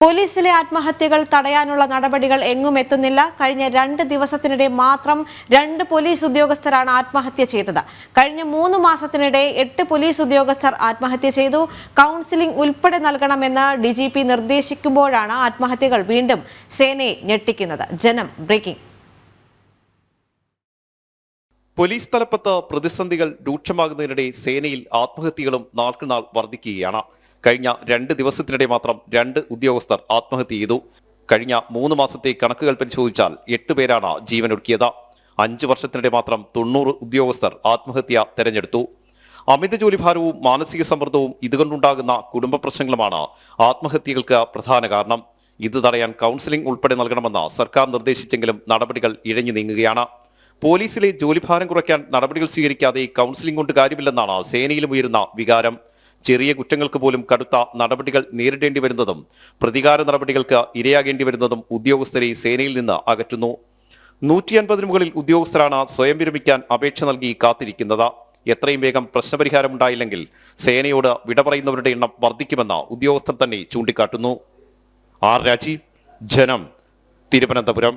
പോലീസിലെ ആത്മഹത്യകൾ തടയാനുള്ള നടപടികൾ എങ്ങും എത്തുന്നില്ല. കഴിഞ്ഞ 2 ദിവസത്തിനിടെ മാത്രം 2 പോലീസ് ഉദ്യോഗസ്ഥരാണ് ആത്മഹത്യ ചെയ്തത്. കഴിഞ്ഞ 3 മാസത്തിനിടെ 8 പോലീസ് ഉദ്യോഗസ്ഥർ ആത്മഹത്യ ചെയ്തു. കൗൺസിലിംഗ് ഉൾപ്പെടെ നൽകണമെന്ന് DGP നിർദ്ദേശിക്കുമ്പോഴാണ് ആത്മഹത്യകൾ വീണ്ടും സേനയെ ഞെട്ടിക്കുന്നത്. ജനം ബ്രേക്കിംഗ്. പോലീസ് തലപ്പത്ത് പ്രതിസന്ധികൾ രൂക്ഷമാകുന്നതിനിടെ സേനയിൽ ആത്മഹത്യകളും നാൾക്കുനാൾ വർദ്ധിക്കുകയാണ്. കഴിഞ്ഞ 2 ദിവസത്തിനിടെ മാത്രം 2 ഉദ്യോഗസ്ഥർ ആത്മഹത്യ ചെയ്തു. കഴിഞ്ഞ 3 മാസത്തെ കണക്കുകൾ പരിശോധിച്ചാൽ 8 പേരാണ് ജീവനൊടുക്കിയത്. 5 വർഷത്തിനിടെ മാത്രം 90 ഉദ്യോഗസ്ഥർ ആത്മഹത്യ തെരഞ്ഞെടുത്തു. അമിത ജോലിഭാരവും മാനസിക സമ്മർദ്ദവും ഇതുകൊണ്ടുണ്ടാകുന്ന കുടുംബ പ്രശ്നങ്ങളുമാണ് ആത്മഹത്യകൾക്ക് പ്രധാന കാരണം. ഇത് തടയാൻ കൗൺസിലിംഗ് ഉൾപ്പെടെ നൽകണമെന്ന് സർക്കാർ നിർദ്ദേശിച്ചെങ്കിലും നടപടികൾ ഇഴഞ്ഞു നീങ്ങുകയാണ്. പോലീസിലെ ജോലിഭാരം കുറയ്ക്കാൻ നടപടികൾ സ്വീകരിക്കാതെ കൗൺസിലിംഗ് കൊണ്ട് കാര്യമില്ലെന്നാണ് സേനയിലും ഉയരുന്ന വികാരം. ചെറിയ കുറ്റങ്ങൾക്ക് പോലും കടുത്ത നടപടികൾ നേരിടേണ്ടി വരുന്നതും പ്രതികാര നടപടികൾക്ക് ഇരയാകേണ്ടി വരുന്നതും ഉദ്യോഗസ്ഥരെ സേനയിൽ നിന്ന് അകറ്റുന്നു. 150 മുകളിൽ ഉദ്യോഗസ്ഥരാണ് സ്വയം വിരമിക്കാൻ അപേക്ഷ നൽകി കാത്തിരിക്കുന്നത്. എത്രയും വേഗം പ്രശ്നപരിഹാരമുണ്ടായില്ലെങ്കിൽ സേനയോട് വിട പറയുന്നവരുടെ എണ്ണം വർദ്ധിക്കുമെന്ന് ഉദ്യോഗസ്ഥർ തന്നെ ചൂണ്ടിക്കാട്ടുന്നു. ആർ രാജീവ്, ജനം, തിരുവനന്തപുരം.